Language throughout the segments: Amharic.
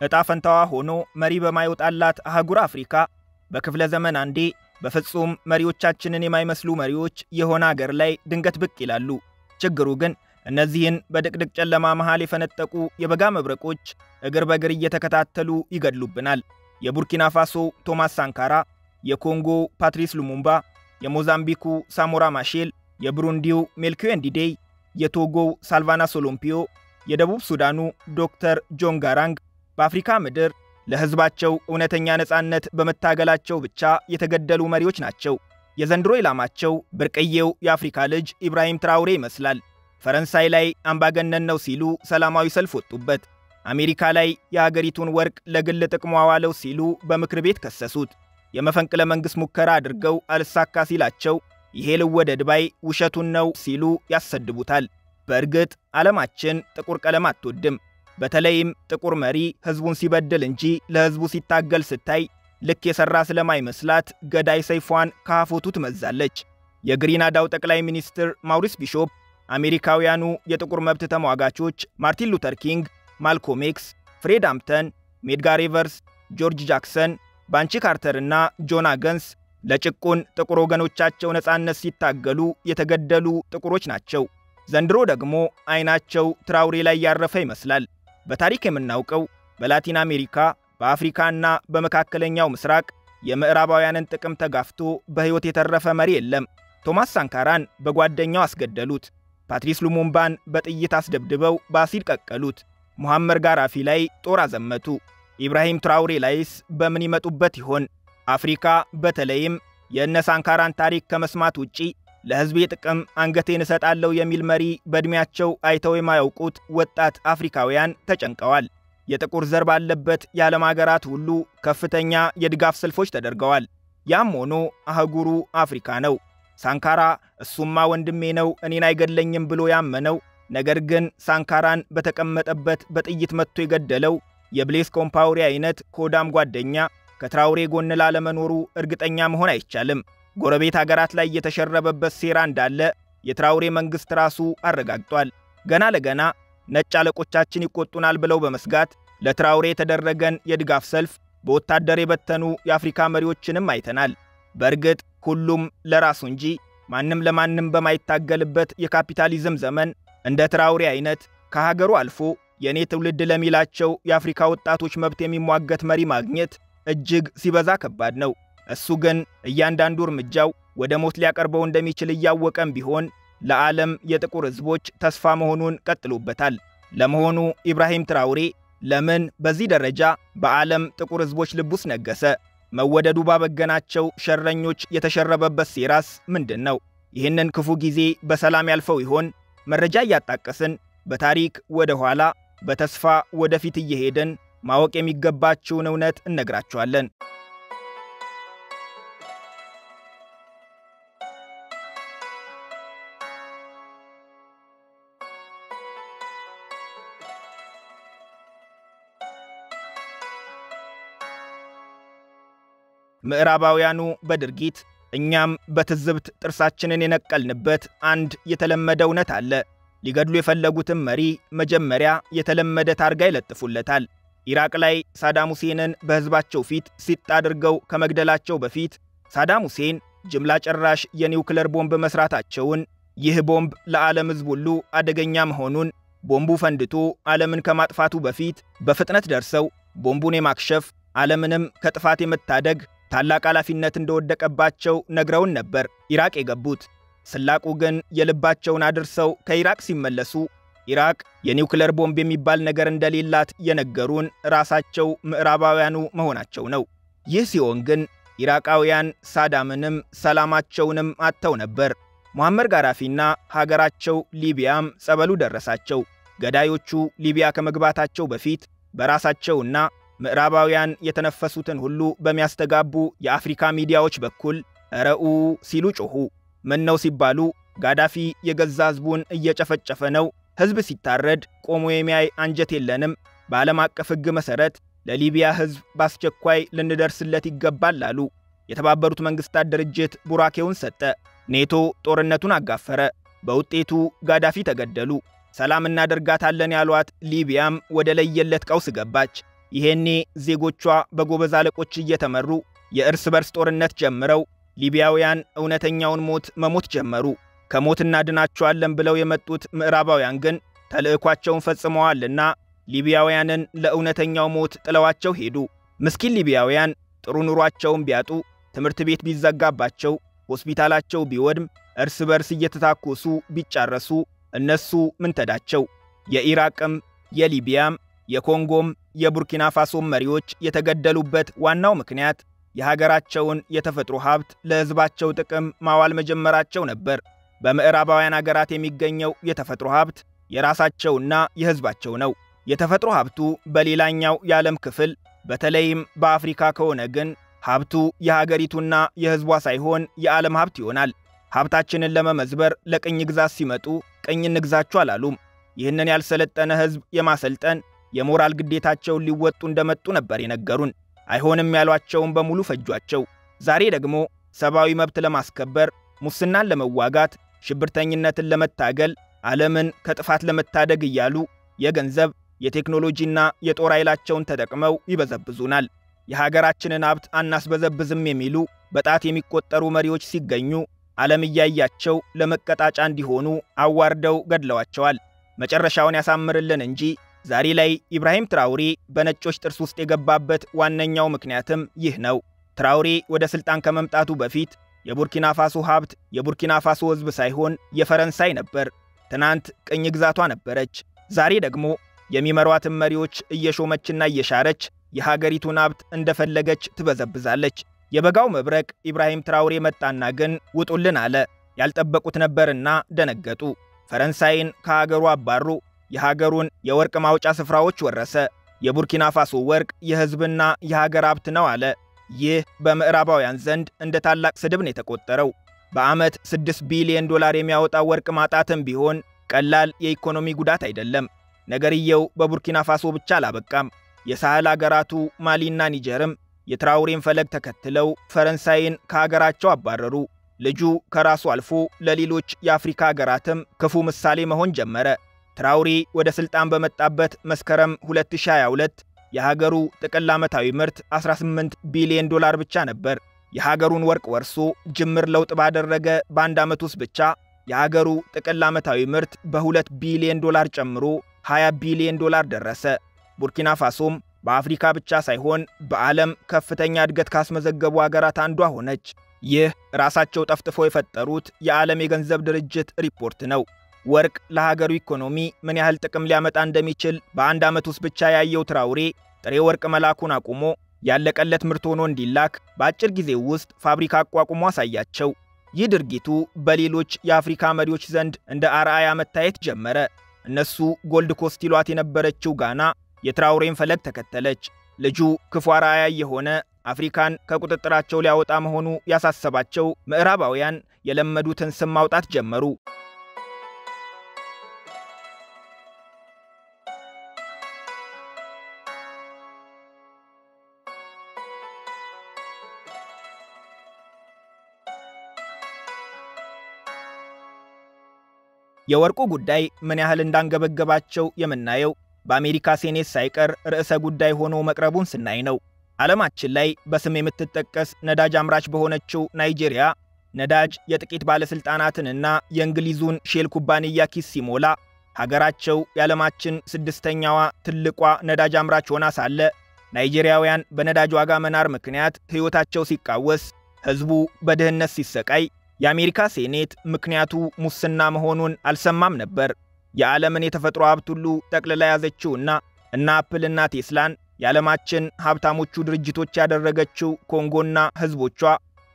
እጣ ፈንታዋ ሆኖ መሪ በማይወጣላት አህጉር አፍሪካ በክፍለ ዘመን አንዴ በፍጹም መሪዎቻችንን የማይመስሉ መሪዎች የሆነ ሀገር ላይ ድንገት ብቅ ይላሉ። ችግሩ ግን እነዚህን በድቅድቅ ጨለማ መሃል የፈነጠቁ የበጋ መብረቆች እግር በእግር እየተከታተሉ ይገድሉብናል። የቡርኪና ፋሶ ቶማስ ሳንካራ፣ የኮንጎ ፓትሪስ ሉሙምባ፣ የሞዛምቢኩ ሳሞራ ማሼል፣ የብሩንዲው ሜልኪዮ እንዲዴይ፣ የቶጎው ሳልቫና ሶሎምፒዮ፣ የደቡብ ሱዳኑ ዶክተር ጆን ጋራንግ በአፍሪካ ምድር ለህዝባቸው እውነተኛ ነጻነት በመታገላቸው ብቻ የተገደሉ መሪዎች ናቸው። የዘንድሮ ኢላማቸው ብርቅዬው የአፍሪካ ልጅ ኢብራሂም ትራውሬ ይመስላል። ፈረንሳይ ላይ አምባገነን ነው ሲሉ ሰላማዊ ሰልፍ ወጡበት። አሜሪካ ላይ የሀገሪቱን ወርቅ ለግል ጥቅሙ አዋለው ሲሉ በምክር ቤት ከሰሱት። የመፈንቅለ መንግስት ሙከራ አድርገው አልሳካ ሲላቸው ይሄ ልወደድ ባይ ውሸቱን ነው ሲሉ ያሰድቡታል። በእርግጥ ዓለማችን ጥቁር ቀለም አትወድም። በተለይም ጥቁር መሪ ህዝቡን ሲበድል እንጂ ለህዝቡ ሲታገል ስታይ ልክ የሰራ ስለማይመስላት ገዳይ ሰይፏን ከአፎቱ ትመዛለች። የግሪናዳው ጠቅላይ ሚኒስትር ማውሪስ ቢሾፕ፣ አሜሪካውያኑ የጥቁር መብት ተሟጋቾች ማርቲን ሉተር ኪንግ፣ ማልኮም ኤክስ፣ ፍሬድ ሃምፕተን፣ ሜድጋር ኤቨርስ፣ ጆርጅ ጃክሰን፣ ባንቺ ካርተርና ጆን አገንስ ለጭቁን ጥቁር ወገኖቻቸው ነጻነት ሲታገሉ የተገደሉ ጥቁሮች ናቸው። ዘንድሮ ደግሞ አይናቸው ትራውሬ ላይ ያረፈ ይመስላል። በታሪክ የምናውቀው በላቲን አሜሪካ፣ በአፍሪካና በመካከለኛው ምስራቅ የምዕራባውያንን ጥቅም ተጋፍቶ በሕይወት የተረፈ መሪ የለም። ቶማስ ሳንካራን በጓደኛው አስገደሉት። ፓትሪስ ሉሙምባን በጥይት አስደብድበው በአሲድ ቀቀሉት። ሙሐመር ጋራፊ ላይ ጦር አዘመቱ። ኢብራሂም ትራውሬ ላይስ በምን ይመጡበት ይሆን? አፍሪካ በተለይም የእነ ሳንካራን ታሪክ ከመስማት ውጪ ለሕዝቤ ጥቅም አንገቴን እሰጣለሁ የሚል መሪ በዕድሜያቸው አይተው የማያውቁት ወጣት አፍሪካውያን ተጨንቀዋል። የጥቁር ዘር ባለበት የዓለም አገራት ሁሉ ከፍተኛ የድጋፍ ሰልፎች ተደርገዋል። ያም ሆኖ አህጉሩ አፍሪካ ነው። ሳንካራ እሱማ ወንድሜ ነው እኔን አይገድለኝም ብሎ ያመነው፣ ነገር ግን ሳንካራን በተቀመጠበት በጥይት መጥቶ የገደለው የብሌስ ኮምፓውሪ አይነት ኮዳም ጓደኛ ከትራውሬ ጎን ላለመኖሩ እርግጠኛ መሆን አይቻልም። ጎረቤት ሀገራት ላይ የተሸረበበት ሴራ እንዳለ የትራውሬ መንግስት ራሱ አረጋግጧል። ገና ለገና ነጭ አለቆቻችን ይቆጡናል ብለው በመስጋት ለትራውሬ የተደረገን የድጋፍ ሰልፍ በወታደር የበተኑ የአፍሪካ መሪዎችንም አይተናል። በእርግጥ ሁሉም ለራሱ እንጂ ማንም ለማንም በማይታገልበት የካፒታሊዝም ዘመን እንደ ትራውሬ አይነት ከሀገሩ አልፎ የኔ ትውልድ ለሚላቸው የአፍሪካ ወጣቶች መብት የሚሟገት መሪ ማግኘት እጅግ ሲበዛ ከባድ ነው። እሱ ግን እያንዳንዱ እርምጃው ወደ ሞት ሊያቀርበው እንደሚችል እያወቀም ቢሆን ለዓለም የጥቁር ህዝቦች ተስፋ መሆኑን ቀጥሎበታል። ለመሆኑ ኢብራሂም ትራውሬ ለምን በዚህ ደረጃ በዓለም ጥቁር ህዝቦች ልብ ውስጥ ነገሰ? መወደዱ ባበገናቸው ሸረኞች የተሸረበበት ሴራስ ምንድነው? ይህንን ክፉ ጊዜ በሰላም ያልፈው ይሆን? መረጃ እያጣቀስን በታሪክ ወደ ኋላ በተስፋ ወደፊት እየሄድን ማወቅ የሚገባችውን እውነት እነግራችኋለን። ምዕራባውያኑ በድርጊት እኛም በትዝብት ጥርሳችንን የነቀልንበት አንድ የተለመደ እውነት አለ። ሊገድሉ የፈለጉትን መሪ መጀመሪያ የተለመደ ታርጋ ይለጥፉለታል። ኢራቅ ላይ ሳዳም ሁሴንን በህዝባቸው ፊት ሲጥ አድርገው ከመግደላቸው በፊት ሳዳም ሁሴን ጅምላ ጨራሽ የኒውክለር ቦምብ መስራታቸውን፣ ይህ ቦምብ ለዓለም ህዝብ ሁሉ አደገኛ መሆኑን፣ ቦምቡ ፈንድቶ ዓለምን ከማጥፋቱ በፊት በፍጥነት ደርሰው ቦምቡን የማክሸፍ ዓለምንም ከጥፋት የመታደግ ታላቅ ኃላፊነት እንደወደቀባቸው ነግረውን ነበር ኢራቅ የገቡት። ስላቁ ግን የልባቸውን አድርሰው ከኢራቅ ሲመለሱ ኢራቅ የኒውክለር ቦምብ የሚባል ነገር እንደሌላት የነገሩን ራሳቸው ምዕራባውያኑ መሆናቸው ነው። ይህ ሲሆን ግን ኢራቃውያን ሳዳምንም ሰላማቸውንም አጥተው ነበር። ሙሐመር ጋራፊና ሀገራቸው ሊቢያም ጸበሉ ደረሳቸው። ገዳዮቹ ሊቢያ ከመግባታቸው በፊት በራሳቸውና ምዕራባውያን የተነፈሱትን ሁሉ በሚያስተጋቡ የአፍሪካ ሚዲያዎች በኩል ረኡ ሲሉ ጮኹ። ምን ነው ሲባሉ ጋዳፊ የገዛ ህዝቡን እየጨፈጨፈ ነው፣ ህዝብ ሲታረድ ቆሞ የሚያይ አንጀት የለንም፣ በዓለም አቀፍ ህግ መሰረት ለሊቢያ ህዝብ በአስቸኳይ ልንደርስለት ይገባል አሉ። የተባበሩት መንግስታት ድርጅት ቡራኬውን ሰጠ። ኔቶ ጦርነቱን አጋፈረ። በውጤቱ ጋዳፊ ተገደሉ። ሰላም እናደርጋታለን ያሏት ሊቢያም ወደ ለየለት ቀውስ ገባች። ይሄኔ ዜጎቿ በጎበዝ አለቆች እየተመሩ የእርስ በርስ ጦርነት ጀምረው ሊቢያውያን እውነተኛውን ሞት መሞት ጀመሩ። ከሞት እናድናቸዋለን ብለው የመጡት ምዕራባውያን ግን ተልዕኳቸውን ፈጽመዋልና ሊቢያውያንን ለእውነተኛው ሞት ጥለዋቸው ሄዱ። ምስኪን ሊቢያውያን ጥሩ ኑሯቸውን ቢያጡ፣ ትምህርት ቤት ቢዘጋባቸው፣ ሆስፒታላቸው ቢወድም፣ እርስ በርስ እየተታኮሱ ቢጫረሱ እነሱ ምን ተዳቸው? የኢራቅም የሊቢያም የኮንጎም የቡርኪና ፋሶም መሪዎች የተገደሉበት ዋናው ምክንያት የሀገራቸውን የተፈጥሮ ሀብት ለሕዝባቸው ጥቅም ማዋል መጀመራቸው ነበር። በምዕራባውያን አገራት የሚገኘው የተፈጥሮ ሀብት የራሳቸውና የሕዝባቸው ነው። የተፈጥሮ ሀብቱ በሌላኛው የዓለም ክፍል በተለይም በአፍሪካ ከሆነ ግን ሀብቱ የሀገሪቱና የሕዝቧ ሳይሆን የዓለም ሀብት ይሆናል። ሀብታችንን ለመመዝበር ለቅኝ ግዛት ሲመጡ ቅኝ እንግዛችሁ አላሉም። ይህንን ያልሰለጠነ ሕዝብ የማሰልጠን የሞራል ግዴታቸውን ሊወጡ እንደመጡ ነበር የነገሩን። አይሆንም ያሏቸውን በሙሉ ፈጇቸው። ዛሬ ደግሞ ሰብአዊ መብት ለማስከበር፣ ሙስናን ለመዋጋት፣ ሽብርተኝነትን ለመታገል፣ ዓለምን ከጥፋት ለመታደግ እያሉ የገንዘብ የቴክኖሎጂና የጦር ኃይላቸውን ተጠቅመው ይበዘብዙናል። የሀገራችንን ሀብት አናስበዘብዝም የሚሉ በጣት የሚቆጠሩ መሪዎች ሲገኙ ዓለም እያያቸው ለመቀጣጫ እንዲሆኑ አዋርደው ገድለዋቸዋል። መጨረሻውን ያሳምርልን እንጂ ዛሬ ላይ ኢብራሂም ትራውሬ በነጮች ጥርስ ውስጥ የገባበት ዋነኛው ምክንያትም ይህ ነው። ትራውሬ ወደ ሥልጣን ከመምጣቱ በፊት የቡርኪና ፋሶ ሀብት የቡርኪና ፋሶ ሕዝብ ሳይሆን የፈረንሳይ ነበር። ትናንት ቅኝ ግዛቷ ነበረች። ዛሬ ደግሞ የሚመሯትን መሪዎች እየሾመችና እየሻረች የሀገሪቱን ሀብት እንደፈለገች ትበዘብዛለች። የበጋው መብረቅ ኢብራሂም ትራውሬ መጣና ግን ውጡልን አለ። ያልጠበቁት ነበርና ደነገጡ። ፈረንሳይን ከሀገሩ አባሩ። የሀገሩን የወርቅ ማውጫ ስፍራዎች ወረሰ። የቡርኪና ፋሶ ወርቅ የሕዝብና የሀገር ሀብት ነው አለ። ይህ በምዕራባውያን ዘንድ እንደ ታላቅ ስድብ ነው የተቆጠረው። በዓመት 6 ቢሊዮን ዶላር የሚያወጣ ወርቅ ማጣትም ቢሆን ቀላል የኢኮኖሚ ጉዳት አይደለም። ነገርየው በቡርኪና ፋሶ ብቻ አላበቃም። የሳህል አገራቱ ማሊና ኒጀርም የትራውሬን ፈለግ ተከትለው ፈረንሳይን ከሀገራቸው አባረሩ። ልጁ ከራሱ አልፎ ለሌሎች የአፍሪካ አገራትም ክፉ ምሳሌ መሆን ጀመረ። ትራውሬ ወደ ሥልጣን በመጣበት መስከረም 2022 የሀገሩ ጥቅል ዓመታዊ ምርት 18 ቢሊዮን ዶላር ብቻ ነበር። የሀገሩን ወርቅ ወርሶ ጅምር ለውጥ ባደረገ በአንድ ዓመት ውስጥ ብቻ የሀገሩ ጥቅል ዓመታዊ ምርት በ2 ቢሊዮን ዶላር ጨምሮ 20 ቢሊዮን ዶላር ደረሰ። ቡርኪና ፋሶም በአፍሪካ ብቻ ሳይሆን በዓለም ከፍተኛ እድገት ካስመዘገቡ አገራት አንዷ ሆነች። ይህ ራሳቸው ጠፍጥፈው የፈጠሩት የዓለም የገንዘብ ድርጅት ሪፖርት ነው። ወርቅ ለሀገሩ ኢኮኖሚ ምን ያህል ጥቅም ሊያመጣ እንደሚችል በአንድ ዓመት ውስጥ ብቻ ያየው ትራውሬ ጥሬ ወርቅ መላኩን አቁሞ ያለቀለት ምርት ሆኖ እንዲላክ በአጭር ጊዜ ውስጥ ፋብሪካ አቋቁሞ አሳያቸው። ይህ ድርጊቱ በሌሎች የአፍሪካ መሪዎች ዘንድ እንደ አርአያ መታየት ጀመረ። እነሱ ጎልድ ኮስት ይሏት የነበረችው ጋና የትራውሬን ፈለግ ተከተለች። ልጁ ክፉ አርአያ የሆነ አፍሪካን ከቁጥጥራቸው ሊያወጣ መሆኑ ያሳሰባቸው ምዕራባውያን የለመዱትን ስም ማውጣት ጀመሩ። የወርቁ ጉዳይ ምን ያህል እንዳንገበገባቸው የምናየው በአሜሪካ ሴኔት ሳይቀር ርዕሰ ጉዳይ ሆኖ መቅረቡን ስናይ ነው። ዓለማችን ላይ በስም የምትጠቀስ ነዳጅ አምራች በሆነችው ናይጄሪያ ነዳጅ የጥቂት ባለሥልጣናትንና የእንግሊዙን ሼል ኩባንያ ኪስ ሲሞላ ሀገራቸው የዓለማችን 6ኛዋ ትልቋ ነዳጅ አምራች ሆና ሳለ ናይጄሪያውያን በነዳጅ ዋጋ መናር ምክንያት ሕይወታቸው ሲቃወስ፣ ሕዝቡ በድህነት ሲሰቃይ የአሜሪካ ሴኔት ምክንያቱ ሙስና መሆኑን አልሰማም ነበር። የዓለምን የተፈጥሮ ሀብት ሁሉ ጠቅልላ ያዘችውና እና አፕልና ቴስላን የዓለማችን ሀብታሞቹ ድርጅቶች ያደረገችው ኮንጎና ሕዝቦቿ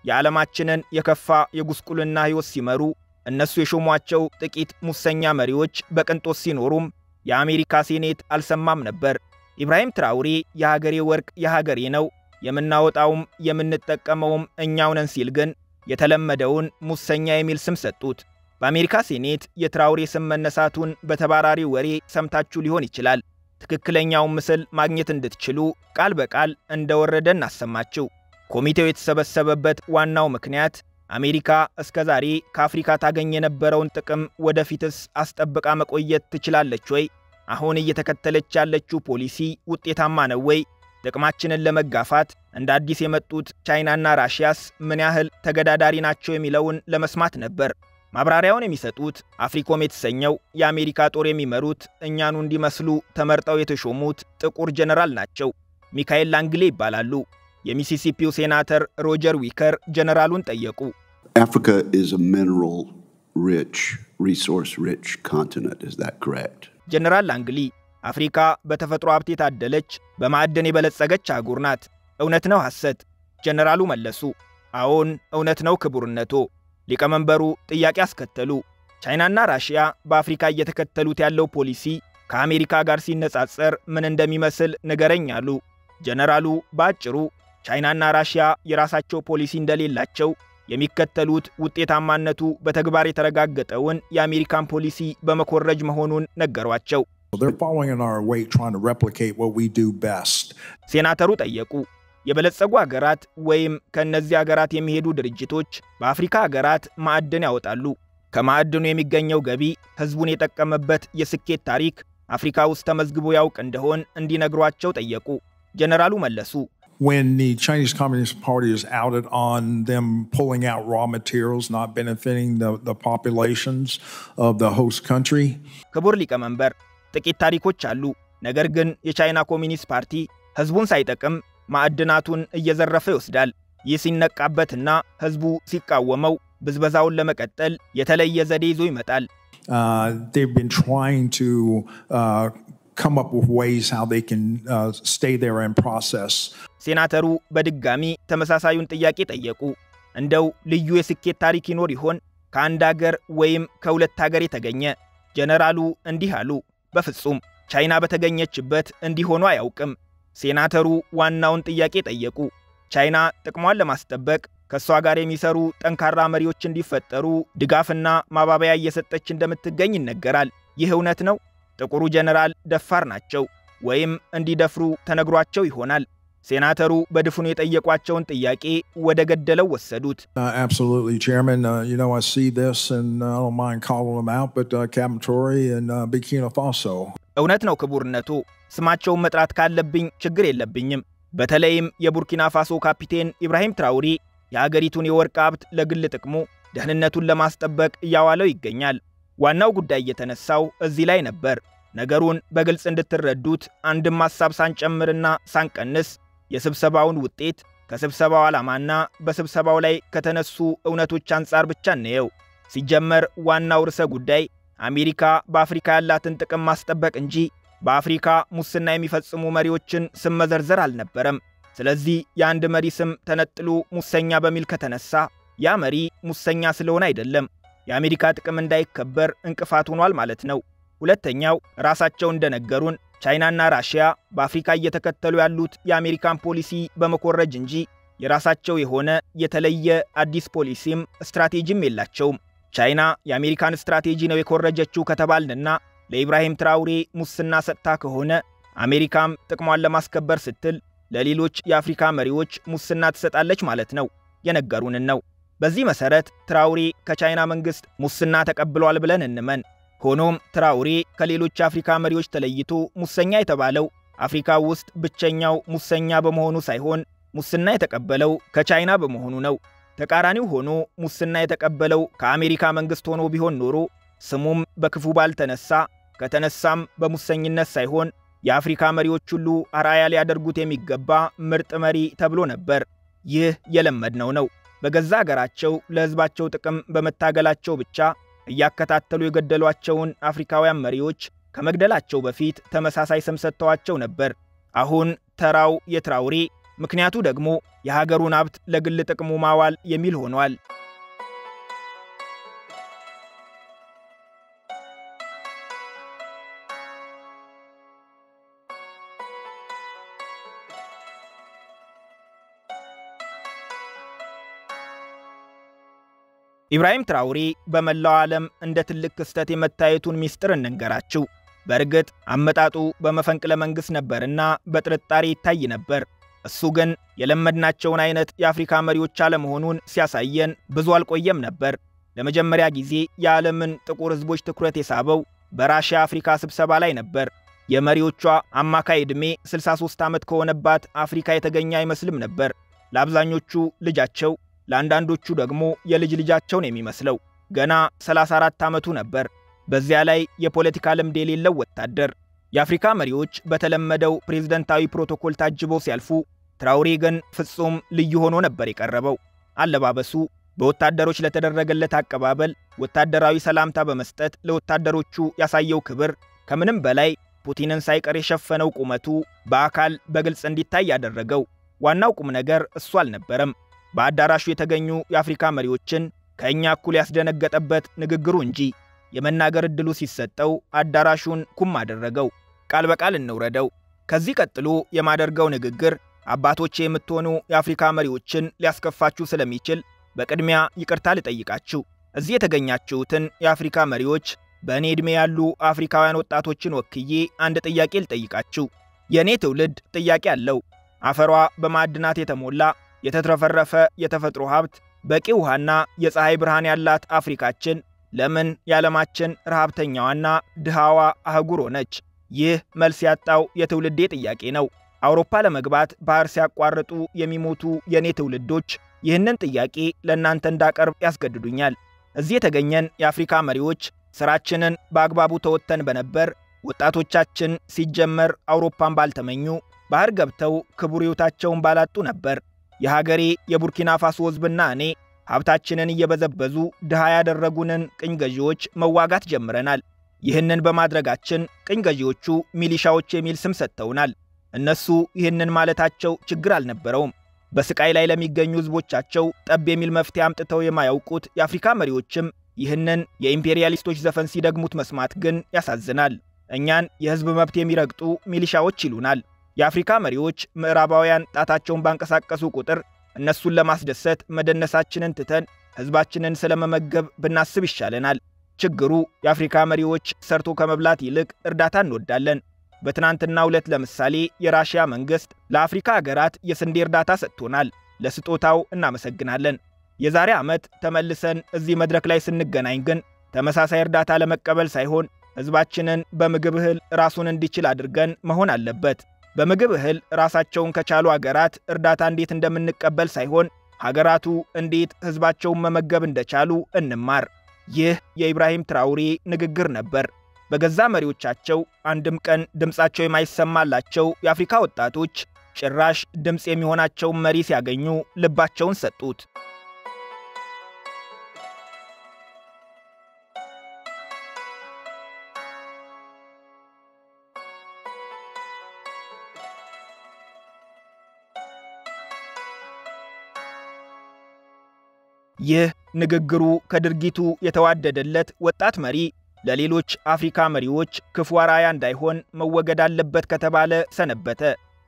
የዓለማችንን የከፋ የጉስቁልና ሕይወት ሲመሩ እነሱ የሾሟቸው ጥቂት ሙሰኛ መሪዎች በቅንጦት ሲኖሩም የአሜሪካ ሴኔት አልሰማም ነበር። ኢብራሂም ትራውሬ የሀገሬ ወርቅ የሀገሬ ነው፣ የምናወጣውም የምንጠቀመውም እኛው ነን ሲል ግን የተለመደውን ሙሰኛ የሚል ስም ሰጡት። በአሜሪካ ሴኔት የትራውሬ ስም መነሳቱን በተባራሪ ወሬ ሰምታችሁ ሊሆን ይችላል። ትክክለኛውን ምስል ማግኘት እንድትችሉ ቃል በቃል እንደወረደ እናሰማችሁ። ኮሚቴው የተሰበሰበበት ዋናው ምክንያት አሜሪካ እስከዛሬ ከአፍሪካ ታገኝ የነበረውን ጥቅም ወደፊትስ አስጠብቃ መቆየት ትችላለች ወይ? አሁን እየተከተለች ያለችው ፖሊሲ ውጤታማ ነው ወይ? ጥቅማችንን ለመጋፋት እንደ አዲስ የመጡት ቻይናና ራሽያስ ምን ያህል ተገዳዳሪ ናቸው የሚለውን ለመስማት ነበር። ማብራሪያውን የሚሰጡት አፍሪኮም የተሰኘው የአሜሪካ ጦር የሚመሩት እኛኑ እንዲመስሉ ተመርጠው የተሾሙት ጥቁር ጀነራል ናቸው። ሚካኤል ላንግሌ ይባላሉ። የሚሲሲፒው ሴናተር ሮጀር ዊከር ጀነራሉን ጠየቁ። Africa is a mineral rich, resource rich continent, is that correct? ጀነራል ላንግሊ አፍሪካ በተፈጥሮ ሀብት የታደለች በማዕድን የበለጸገች አህጉር ናት። እውነት ነው ሐሰት? ጀነራሉ መለሱ። አዎን እውነት ነው ክቡርነቶ። ሊቀመንበሩ ጥያቄ አስከተሉ። ቻይናና ራሽያ በአፍሪካ እየተከተሉት ያለው ፖሊሲ ከአሜሪካ ጋር ሲነጻጸር ምን እንደሚመስል ንገረኝ አሉ። ጀነራሉ ባጭሩ ቻይናና ራሽያ የራሳቸው ፖሊሲ እንደሌላቸው የሚከተሉት ውጤታማነቱ በተግባር የተረጋገጠውን የአሜሪካን ፖሊሲ በመኮረጅ መሆኑን ነገሯቸው። They're following in our way trying to replicate what we do best. ሴናተሩ ጠየቁ። የበለጸጉ ሀገራት ወይም ከነዚህ ሀገራት የሚሄዱ ድርጅቶች በአፍሪካ ሀገራት ማዕድን ያወጣሉ። ከማዕድኑ የሚገኘው ገቢ ህዝቡን የጠቀመበት የስኬት ታሪክ አፍሪካ ውስጥ ተመዝግቦ ያውቅ እንደሆን እንዲነግሯቸው ጠየቁ። ጀነራሉ መለሱ። When the Chinese Communist Party is outed on them pulling out raw materials, not benefiting the populations of the host country. ክቡር ሊቀመንበር ጥቂት ታሪኮች አሉ። ነገር ግን የቻይና ኮሚኒስት ፓርቲ ህዝቡን ሳይጠቅም ማዕድናቱን እየዘረፈ ይወስዳል። ይህ ሲነቃበትና ህዝቡ ሲቃወመው ብዝበዛውን ለመቀጠል የተለየ ዘዴ ይዞ ይመጣል። They've been trying to come up with ways how they can stay there and process. ሴናተሩ በድጋሚ ተመሳሳዩን ጥያቄ ጠየቁ። እንደው ልዩ የስኬት ታሪክ ይኖር ይሆን ከአንድ ሀገር ወይም ከሁለት ሀገር የተገኘ? ጀነራሉ እንዲህ አሉ። በፍጹም ቻይና በተገኘችበት እንዲሆኑ አያውቅም። ሴናተሩ ዋናውን ጥያቄ ጠየቁ። ቻይና ጥቅሟን ለማስጠበቅ ከሷ ጋር የሚሰሩ ጠንካራ መሪዎች እንዲፈጠሩ ድጋፍና ማባበያ እየሰጠች እንደምትገኝ ይነገራል። ይህ እውነት ነው? ጥቁሩ ጀነራል ደፋር ናቸው ወይም እንዲደፍሩ ተነግሯቸው ይሆናል? ሴናተሩ በድፍኑ የጠየቋቸውን ጥያቄ ወደ ገደለው ወሰዱት። Absolutely, Chairman. I see this and I don't mind calling them out, but Captain Tory and Burkina Faso. እውነት ነው ክቡርነቱ። ስማቸውን መጥራት ካለብኝ ችግር የለብኝም። በተለይም የቡርኪና ፋሶ ካፒቴን ኢብራሂም ትራውሪ የሀገሪቱን የወርቅ ሀብት ለግል ጥቅሙ ደህንነቱን ለማስጠበቅ እያዋለው ይገኛል። ዋናው ጉዳይ የተነሳው እዚህ ላይ ነበር። ነገሩን በግልጽ እንድትረዱት አንድም ሐሳብ ሳንጨምርና ሳንቀንስ የስብሰባውን ውጤት ከስብሰባው ዓላማና በስብሰባው ላይ ከተነሱ እውነቶች አንጻር ብቻ እንየው። ሲጀመር ዋናው ርዕሰ ጉዳይ አሜሪካ በአፍሪካ ያላትን ጥቅም ማስጠበቅ እንጂ በአፍሪካ ሙስና የሚፈጽሙ መሪዎችን ስም መዘርዘር አልነበረም። ስለዚህ የአንድ መሪ ስም ተነጥሎ ሙሰኛ በሚል ከተነሳ ያ መሪ ሙሰኛ ስለሆነ አይደለም፣ የአሜሪካ ጥቅም እንዳይከበር እንቅፋት ሆኗል ማለት ነው። ሁለተኛው ራሳቸው እንደነገሩን ቻይናና ራሽያ በአፍሪካ እየተከተሉ ያሉት የአሜሪካን ፖሊሲ በመኮረጅ እንጂ የራሳቸው የሆነ የተለየ አዲስ ፖሊሲም ስትራቴጂም የላቸውም። ቻይና የአሜሪካን ስትራቴጂ ነው የኮረጀችው ከተባልንና ለኢብራሂም ትራውሬ ሙስና ሰጥታ ከሆነ አሜሪካም ጥቅሟን ለማስከበር ስትል ለሌሎች የአፍሪካ መሪዎች ሙስና ትሰጣለች ማለት ነው። የነገሩንን ነው። በዚህ መሰረት ትራውሬ ከቻይና መንግስት ሙስና ተቀብሏል ብለን እንመን። ሆኖም ትራውሬ ከሌሎች የአፍሪካ መሪዎች ተለይቶ ሙሰኛ የተባለው አፍሪካ ውስጥ ብቸኛው ሙሰኛ በመሆኑ ሳይሆን ሙስና የተቀበለው ከቻይና በመሆኑ ነው። ተቃራኒው ሆኖ ሙስና የተቀበለው ከአሜሪካ መንግስት ሆኖ ቢሆን ኖሮ ስሙም በክፉ ባልተነሳ፣ ከተነሳም በሙሰኝነት ሳይሆን የአፍሪካ መሪዎች ሁሉ አርአያ ሊያደርጉት የሚገባ ምርጥ መሪ ተብሎ ነበር። ይህ የለመድነው ነው። በገዛ ሀገራቸው ለህዝባቸው ጥቅም በመታገላቸው ብቻ እያከታተሉ የገደሏቸውን አፍሪካውያን መሪዎች ከመግደላቸው በፊት ተመሳሳይ ስም ሰጥተዋቸው ነበር። አሁን ተራው የትራውሬ ምክንያቱ ደግሞ የሀገሩን ሀብት ለግል ጥቅሙ ማዋል የሚል ሆኗል። ኢብራሂም ትራውሬ በመላው ዓለም እንደ ትልቅ ክስተት የመታየቱን ሚስጥር እንንገራችሁ። በእርግጥ አመጣጡ በመፈንቅለ መንግስት ነበርና በጥርጣሬ ይታይ ነበር። እሱ ግን የለመድናቸውን አይነት የአፍሪካ መሪዎች አለመሆኑን ሲያሳየን ብዙ አልቆየም ነበር። ለመጀመሪያ ጊዜ የዓለምን ጥቁር ህዝቦች ትኩረት የሳበው በራሽያ አፍሪካ ስብሰባ ላይ ነበር። የመሪዎቿ አማካይ ዕድሜ 63 ዓመት ከሆነባት አፍሪካ የተገኘ አይመስልም ነበር። ለአብዛኞቹ ልጃቸው፣ ለአንዳንዶቹ ደግሞ የልጅ ልጃቸውን የሚመስለው ገና 34 ዓመቱ ነበር። በዚያ ላይ የፖለቲካ ልምድ የሌለው ወታደር። የአፍሪካ መሪዎች በተለመደው ፕሬዝደንታዊ ፕሮቶኮል ታጅበው ሲያልፉ፣ ትራውሬ ግን ፍጹም ልዩ ሆኖ ነበር የቀረበው። አለባበሱ፣ በወታደሮች ለተደረገለት አቀባበል፣ ወታደራዊ ሰላምታ በመስጠት ለወታደሮቹ ያሳየው ክብር፣ ከምንም በላይ ፑቲንን ሳይቀር የሸፈነው ቁመቱ በአካል በግልጽ እንዲታይ ያደረገው። ዋናው ቁም ነገር እሱ አልነበረም። በአዳራሹ የተገኙ የአፍሪካ መሪዎችን ከእኛ እኩል ያስደነገጠበት ንግግሩ እንጂ። የመናገር ዕድሉ ሲሰጠው አዳራሹን ኩም አደረገው። ቃል በቃል እንውረደው። ከዚህ ቀጥሎ የማደርገው ንግግር አባቶቼ የምትሆኑ የአፍሪካ መሪዎችን ሊያስከፋችሁ ስለሚችል በቅድሚያ ይቅርታ ልጠይቃችሁ። እዚህ የተገኛችሁትን የአፍሪካ መሪዎች በእኔ ዕድሜ ያሉ አፍሪካውያን ወጣቶችን ወክዬ አንድ ጥያቄ ልጠይቃችሁ። የእኔ ትውልድ ጥያቄ አለው። አፈሯ በማዕድናት የተሞላ የተትረፈረፈ የተፈጥሮ ሀብት፣ በቂ ውሃና የፀሐይ ብርሃን ያላት አፍሪካችን ለምን የዓለማችን ረሃብተኛዋና ድሃዋ አህጉር ሆነች? ይህ መልስ ያጣው የትውልዴ ጥያቄ ነው። አውሮፓ ለመግባት ባህር ሲያቋርጡ የሚሞቱ የኔ ትውልዶች ይህንን ጥያቄ ለእናንተ እንዳቀርብ ያስገድዱኛል። እዚህ የተገኘን የአፍሪካ መሪዎች ስራችንን በአግባቡ ተወጥተን በነበር፣ ወጣቶቻችን ሲጀመር አውሮፓን ባልተመኙ፣ ባህር ገብተው ክቡር ሕይወታቸውን ባላጡ ነበር። የሀገሬ የቡርኪና ፋሶ ሕዝብና እኔ ሀብታችንን እየበዘበዙ ድሃ ያደረጉንን ቅኝ ገዢዎች መዋጋት ጀምረናል። ይህንን በማድረጋችን ቅኝ ገዢዎቹ ሚሊሻዎች የሚል ስም ሰጥተውናል። እነሱ ይህንን ማለታቸው ችግር አልነበረውም። በስቃይ ላይ ለሚገኙ ሕዝቦቻቸው ጠብ የሚል መፍትሄ አምጥተው የማያውቁት የአፍሪካ መሪዎችም ይህንን የኢምፔሪያሊስቶች ዘፈን ሲደግሙት መስማት ግን ያሳዝናል። እኛን የሕዝብ መብት የሚረግጡ ሚሊሻዎች ይሉናል። የአፍሪካ መሪዎች ምዕራባውያን ጣታቸውን ባንቀሳቀሱ ቁጥር እነሱን ለማስደሰት መደነሳችንን ትተን ሕዝባችንን ስለመመገብ ብናስብ ይሻለናል። ችግሩ የአፍሪካ መሪዎች ሰርቶ ከመብላት ይልቅ እርዳታ እንወዳለን። በትናንትናው ዕለት ለምሳሌ የራሽያ መንግሥት ለአፍሪካ ሀገራት የስንዴ እርዳታ ሰጥቶናል። ለስጦታው እናመሰግናለን። የዛሬ ዓመት ተመልሰን እዚህ መድረክ ላይ ስንገናኝ ግን ተመሳሳይ እርዳታ ለመቀበል ሳይሆን ሕዝባችንን በምግብ እህል ራሱን እንዲችል አድርገን መሆን አለበት። በምግብ እህል ራሳቸውን ከቻሉ ሀገራት እርዳታ እንዴት እንደምንቀበል ሳይሆን ሀገራቱ እንዴት ሕዝባቸውን መመገብ እንደቻሉ እንማር። ይህ የኢብራሂም ትራውሬ ንግግር ነበር። በገዛ መሪዎቻቸው አንድም ቀን ድምፃቸው የማይሰማላቸው የአፍሪካ ወጣቶች ጭራሽ ድምፅ የሚሆናቸውን መሪ ሲያገኙ ልባቸውን ሰጡት። ይህ ንግግሩ ከድርጊቱ የተዋደደለት ወጣት መሪ ለሌሎች አፍሪካ መሪዎች ክፉ አርአያ እንዳይሆን መወገድ አለበት ከተባለ ሰነበተ።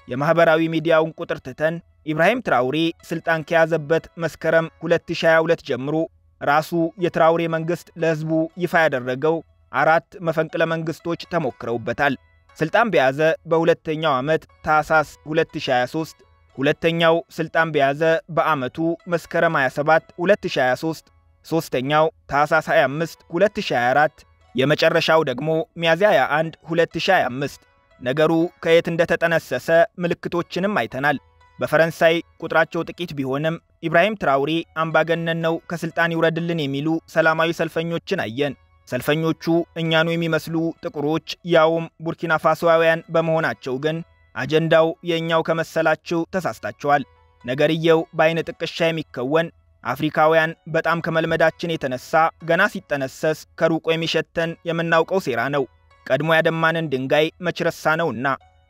የማህበራዊ ሚዲያውን ቁጥር ትተን ኢብራሂም ትራውሬ ስልጣን ከያዘበት መስከረም 2022 ጀምሮ ራሱ የትራውሬ መንግስት ለህዝቡ ይፋ ያደረገው 4 መፈንቅለ መንግስቶች ተሞክረውበታል። ስልጣን በያዘ በሁለተኛው ዓመት ታህሳስ 2023፣ ሁለተኛው ስልጣን በያዘ በዓመቱ መስከረም 27 2023፣ ሶስተኛው ታህሳስ 25 2024፣ የመጨረሻው ደግሞ ሚያዝያ 21 2025። ነገሩ ከየት እንደተጠነሰሰ ምልክቶችንም አይተናል። በፈረንሳይ ቁጥራቸው ጥቂት ቢሆንም ኢብራሂም ትራውሬ አምባገነን ነው ከስልጣን ይውረድልን የሚሉ ሰላማዊ ሰልፈኞችን አየን። ሰልፈኞቹ እኛኑ የሚመስሉ ጥቁሮች ያውም ቡርኪና ፋሶውያን በመሆናቸው ግን አጀንዳው የኛው ከመሰላችሁ ተሳስታችኋል። ነገርየው በአይነ ጥቅሻ የሚከወን አፍሪካውያን በጣም ከመልመዳችን የተነሳ ገና ሲጠነሰስ ከሩቆ የሚሸተን የምናውቀው ሴራ ነው። ቀድሞ ያደማንን ድንጋይ መችረሳ ነውና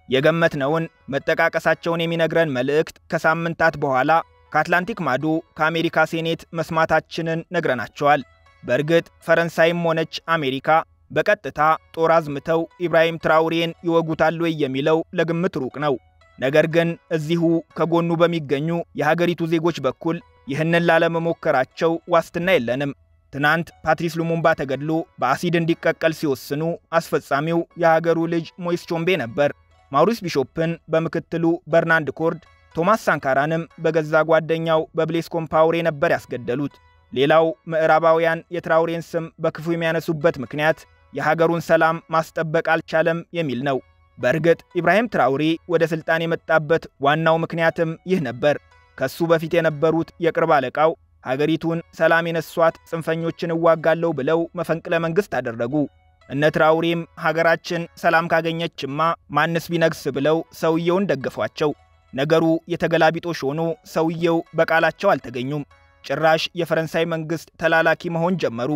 የገመትነውን መጠቃቀሳቸውን የሚነግረን መልእክት ከሳምንታት በኋላ ከአትላንቲክ ማዶ ከአሜሪካ ሴኔት መስማታችንን ነግረናቸዋል። በእርግጥ ፈረንሳይም ሆነች አሜሪካ በቀጥታ ጦር አዝምተው ኢብራሂም ትራውሬን ይወጉታል ወይ የሚለው ለግምት ሩቅ ነው። ነገር ግን እዚሁ ከጎኑ በሚገኙ የሀገሪቱ ዜጎች በኩል ይህንን ላለመሞከራቸው ዋስትና የለንም። ትናንት ፓትሪስ ሉሙምባ ተገድሎ በአሲድ እንዲቀቀል ሲወስኑ አስፈጻሚው የሀገሩ ልጅ ሞይስ ቾምቤ ነበር። ማውሪስ ቢሾፕን በምክትሉ በርናንድ ኮርድ፣ ቶማስ ሳንካራንም በገዛ ጓደኛው በብሌስ ኮምፓውሬ ነበር ያስገደሉት። ሌላው ምዕራባውያን የትራውሬን ስም በክፉ የሚያነሱበት ምክንያት የሀገሩን ሰላም ማስጠበቅ አልቻለም የሚል ነው። በእርግጥ ኢብራሂም ትራውሬ ወደ ስልጣን የመጣበት ዋናው ምክንያትም ይህ ነበር። ከሱ በፊት የነበሩት የቅርብ አለቃው ሀገሪቱን ሰላም የነሷት ጽንፈኞችን እዋጋለሁ ብለው መፈንቅለ መንግስት አደረጉ። እነ ትራውሬም ሀገራችን ሰላም ካገኘችማ ማንስ ቢነግስ ብለው ሰውየውን ደገፏቸው። ነገሩ የተገላቢጦሽ ሆኖ ሰውየው በቃላቸው አልተገኙም። ጭራሽ የፈረንሳይ መንግስት ተላላኪ መሆን ጀመሩ።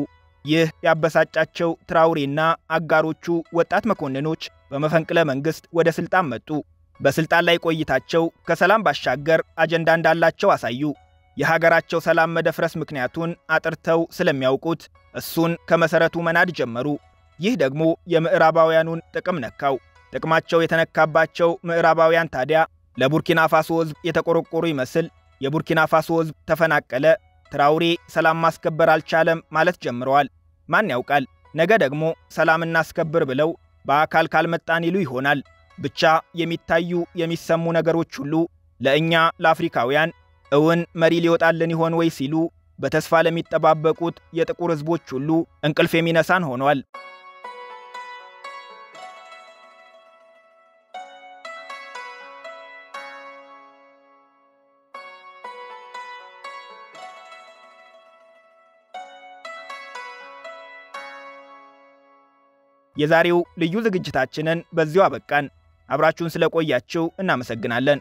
ይህ ያበሳጫቸው ትራውሬና አጋሮቹ ወጣት መኮንኖች በመፈንቅለ መንግስት ወደ ስልጣን መጡ። በስልጣን ላይ ቆይታቸው ከሰላም ባሻገር አጀንዳ እንዳላቸው አሳዩ። የሀገራቸው ሰላም መደፍረስ ምክንያቱን አጥርተው ስለሚያውቁት እሱን ከመሰረቱ መናድ ጀመሩ። ይህ ደግሞ የምዕራባውያኑን ጥቅም ነካው። ጥቅማቸው የተነካባቸው ምዕራባውያን ታዲያ ለቡርኪና ፋሶ ህዝብ የተቆረቆሩ ይመስል የቡርኪና ፋሶ ህዝብ ተፈናቀለ፣ ትራውሬ ሰላም ማስከበር አልቻለም ማለት ጀምረዋል። ማን ያውቃል ነገ ደግሞ ሰላም እናስከብር ብለው በአካል ካልመጣን ይሉ ይሆናል። ብቻ የሚታዩ የሚሰሙ ነገሮች ሁሉ ለእኛ ለአፍሪካውያን እውን መሪ ሊወጣልን ይሆን ወይ ሲሉ በተስፋ ለሚጠባበቁት የጥቁር ህዝቦች ሁሉ እንቅልፍ የሚነሳን ሆኗል። የዛሬው ልዩ ዝግጅታችንን በዚሁ አበቃን። አብራችሁን ስለቆያችሁ እናመሰግናለን።